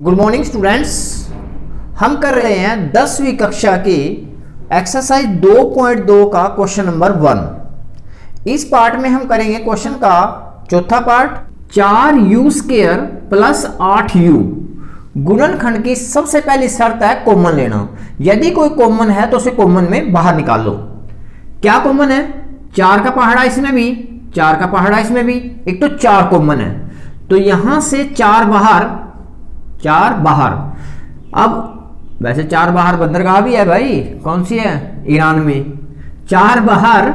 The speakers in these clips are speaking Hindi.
Good morning students. हम कर रहे हैं 10वीं कक्षा की एक्सरसाइज 2.2 का क्वेश्चन नंबर 1। इस पार्ट में हम करेंगे क्वेश्चन का चौथा पार्ट। 4u² प्लस 8u गुणनखंड की सबसे पहली शर्त है कॉमन लेना। यदि कोई कॉमन है तो उसे कॉमन में बाहर निकाल लो। क्या कॉमन है? 4 का पहाड़ा इसमें भी, 4 का पहाड़ा इसमें भी, एक तो 4 कॉमन है तो यहां से 4 बाहर, 4 बाहर। अब वैसे 4 बाहर बंदरगाह भी है भाई, कौन सी है? ईरान में। 4 बाहर,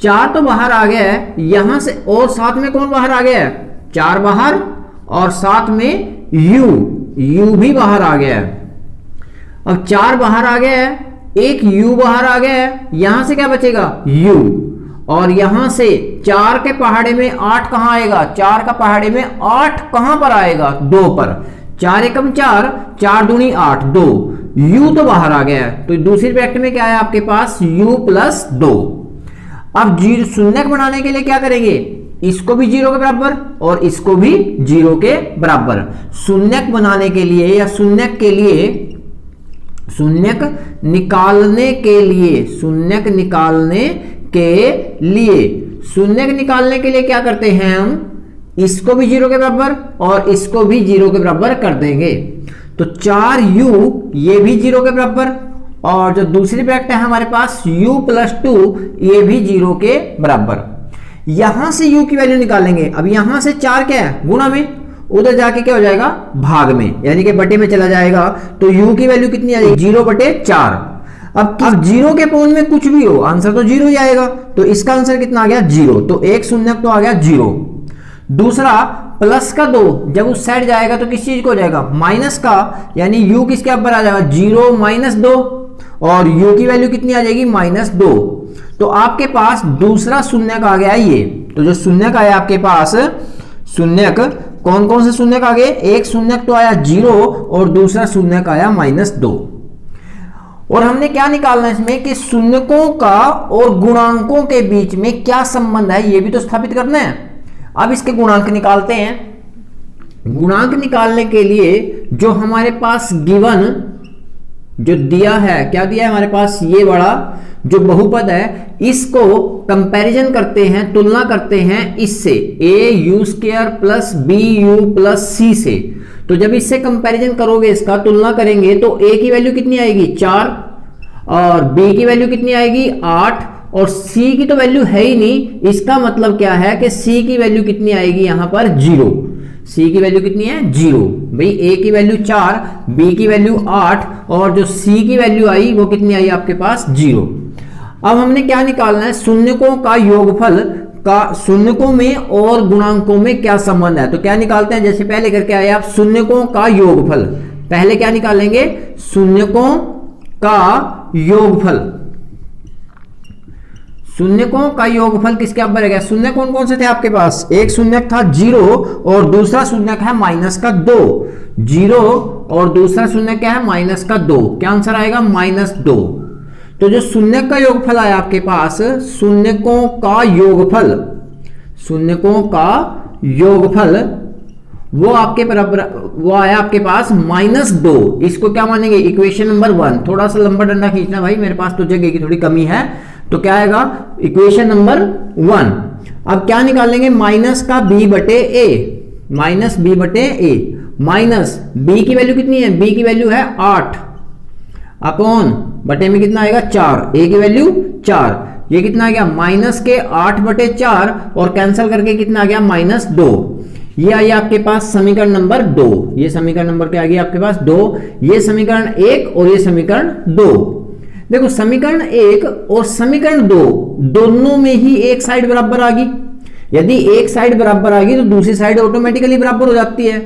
4 तो बाहर आ गया है यहां से, और साथ में कौन बाहर आ गया है? 4 बाहर और साथ में u भी बाहर आ गया है। अब 4 बाहर आ गया है, एक u बाहर आ गया है, यहां से क्या बचेगा? u। और यहां से 4 के पहाड़े में 8 कहां आएगा? 4 का पहाड़े में 8 कहां पर आएगा? 2 पर। 4 एकम 4, 4 दूनी 8, 2। u तो बाहर आ गया है तो दूसरी ब्रैकेट में क्या है आपके पास? u plus 2। अब शून्यक बनाने के लिए क्या करेंगे? इसको भी 0 के बराबर और इसको भी 0 के बराबर। शून्यक बनाने के लिए या शून्यक के लिए, शून्यक निकालने के लिए, शून्यक निकालने के लिए, शून्यक निकालने के लिए क्या करते हैं हम? इसको भी 0 के बराबर और इसको भी 0 के बराबर कर देंगे। तो 4u ये भी 0 के बराबर, और जो दूसरी ब्रैकेट है हमारे पास u प्लस 2 ये भी 0 के बराबर। यहां से u की वैल्यू निकालेंगे। अब यहां से 4 क्या है? गुणा में, उधर जाके क्या हो जाएगा? भाग में, यानी कि बटे में चला जाएगा। तो u की वैल्यू कितनी आ जाएगी? 0/4। अब 0 के पौन में कुछ भी हो, आंसर तो 0 ही आएगा। तो इसका आंसर कितना आ गया? 0। तो एक शून्यक तो आ गया 0। दूसरा प्लस का 2 जब उस साइड जाएगा तो किस चीज को हो जाएगा? माइनस का, यानी u किसके बराबर आ जाएगा? 0 माइनस 2, और u की वैल्यू कितनी आ जाएगी? -2। तो आपके पास दूसरा शून्यक आ गया ये। तो जो शून्यक आया आपके पास, शून्यक कौन कौन से शून्यक आ गए? एक शून्यक तो आया 0 और दूसरा शून्यक आया -2। और हमने क्या निकालना है इसमें कि शून्यकों का और गुणांकों के बीच में क्या संबंध है, ये भी तो स्थापित करना है। अब इसके गुणांक निकालते हैं। गुणांक निकालने के लिए जो हमारे पास गिवन जो दिया है, क्या दिया है हमारे पास? ये बड़ा जो बहुपद है, इसको कंपैरिजन करते हैं, तुलना करते हैं इससे, au² plus bu plus c से। तो जब इससे कंपैरिजन करोगे, इसका तुलना करेंगे, तो a की वैल्यू कितनी आएगी? 4, और b की वैल्यू कितनी आएगी? 8, और c की तो वैल्यू है ही नहीं। इसका मतलब क्या है कि c की वैल्यू कितनी आएगी यहां पर? 0। c की वैल्यू कितनी है? 0। भाई a की वैल्यू 4, b की वैल्यू 8, और जो c की वैल्यू आई वो कितनी आई आपके पास? 0। अब हमने क्या निकालना है? शून्यकों का योगफल का, शून्यकों में और गुणांकों में क्या संबंध है। तो क्या निकालते हैं? जैसे पहले करके आए आप, शून्यकों का योगफल। पहले क्या निकालेंगे? शून्यकों का योगफल। शून्यकों का योगफल किसके बराबर है? शून्य कौन कौन से थे आपके पास? एक शून्यक था 0 और दूसरा शून्यक है -2। 0 और दूसरा शून्य क्या है? -2। क्या आंसर आएगा? -2। तो जो शून्यक का योगफल आया आपके पास, शून्यकों का योगफल, शून्यकों का योगफल वो आपके बराबर, वो आया आपके पास -2। इसको क्या मानेंगे? Equation number 1। थोड़ा सा लंबा डंडा खींचना भाई, मेरे पास तो जगह की थोड़ी कमी है। तो क्या आएगा? Equation number 1। अब क्या निकालेंगे? माइनस का b/a, minus b/a, minus b की वैल्यू कितनी है? b की वैल्यू है 8, अपॉन बटे में कितना आएगा? 4। a की वैल्यू 4, ये कितना आ गया? माइनस के 8/4, और कैंसिल करके कितना आ गया? -2। ये आई आपके पास समीकरण नंबर 2। ये समीकरण नंबर क्या आ गया आपके पास? 2। ये समीकरण 1 और ये समीकरण 2। देखो समीकरण 1 और समीकरण 2 दोनों में ही एक साइड बराबर आ गई। यदि एक साइड बराबर आ गई तो दूसरी साइड ऑटोमेटिकली बराबर हो जाती है।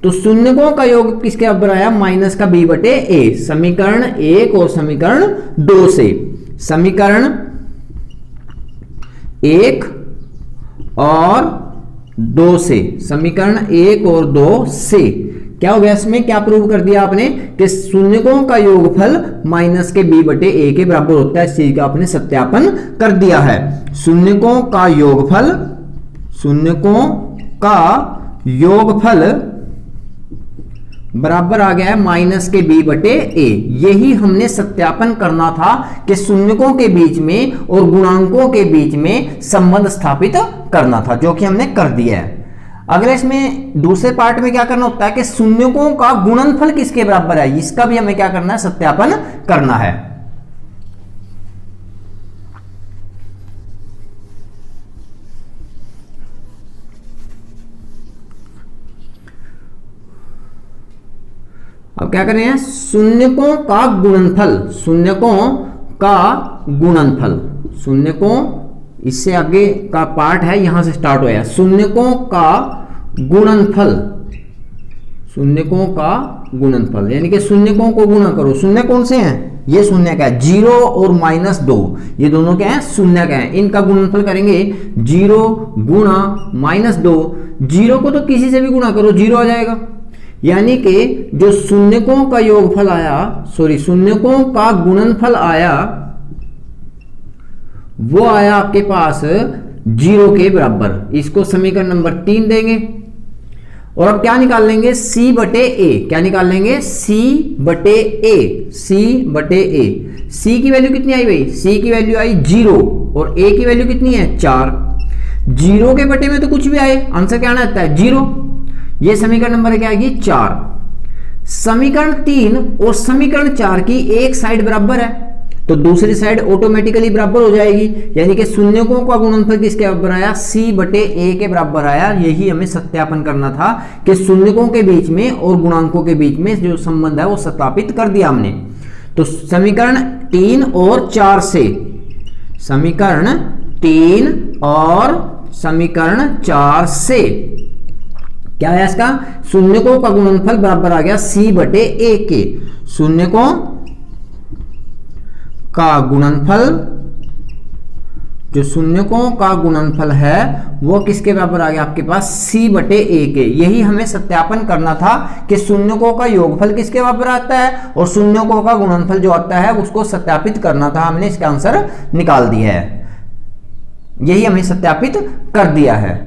तो शून्यकों का योग किसके बराबर आया? माइनस का b/a, समीकरण 1 और समीकरण 2 से। समीकरण 1 और 2 से, समीकरण 1 और 2 से क्या हो गया? इसमें क्या प्रूव कर दिया आपने कि शून्यकों का योगफल माइनस के b/a के बराबर होता है। इस चीज का आपने सत्यापन कर दिया है। शून्यकों का योगफल, शून्यकों का योगफल बराबर आ गया है माइनस के b बटे a। यही हमने सत्यापन करना था कि शून्यकों के बीच में और गुणांकों के बीच में संबंध स्थापित करना था, जो कि हमने कर दिया है। अगले इसमें दूसरे पार्ट में क्या करना होता है कि शून्यकों का गुणनफल किसके बराबर है, इसका भी हमें क्या करना है, सत्यापन करना है। अब क्या करें, शून्यकों का गुणनफल, शून्यकों का गुणनफल, शून्यकों इससे आगे का पार्ट है, यहां से स्टार्ट हुआ है। शून्यकों का गुणनफल, शून्यकों का गुणनफल यानी कि शून्यकों को गुणा करो। शून्य कौन से हैं, ये शून्य का है, 0 और -2, ये दोनों क्या है, शून्य का है। इनका गुणनफल करेंगे 0 गुणा -2, 0 को तो किसी से भी गुणा करो 0 आ जाएगा। यानी कि जो शून्यकों का योगफल आया, शून्यकों का गुणनफल आया, वो आया आपके पास 0 के बराबर। इसको समीकरण नंबर 3 देंगे और अब क्या निकाल लेंगे, c बटे a। क्या निकाल लेंगे, c बटे a, c बटे a। c की वैल्यू कितनी आई भाई, c की वैल्यू आई 0 और a की वैल्यू कितनी है 4। 0 के बटे में तो कुछ भी आए, आंसर क्या आना है 0। ये समीकरण नंबर क्या आएगी 4। समीकरण 3 और समीकरण 4 की एक साइड बराबर है तो दूसरी साइड ऑटोमेटिकली बराबर हो जाएगी। यानी कि शून्यकों का गुणनफल किसके बराबर आया, c बटे a के बराबर आया। यही हमें सत्यापन करना था कि शून्यकों के बीच में और गुणांकों के बीच में जो संबंध है वो सत्यापित कर दिया हमने। तो समीकरण 3 और 4 से, समीकरण 3 और समीकरण 4 से क्या है इसका, शून्यकों का गुणनफल बराबर आ गया c बटे a के। शून्यकों का गुणनफल, जो शून्यकों का गुणनफल है वो किसके बराबर आ गया आपके पास, c बटे a के। यही हमें सत्यापन करना था कि शून्यकों का योगफल किसके बराबर आता है और शून्यकों का गुणनफल जो आता है उसको सत्यापित करना था। हमने इसका आंसर निकाल दिया है, यही हमें सत्यापित कर दिया है।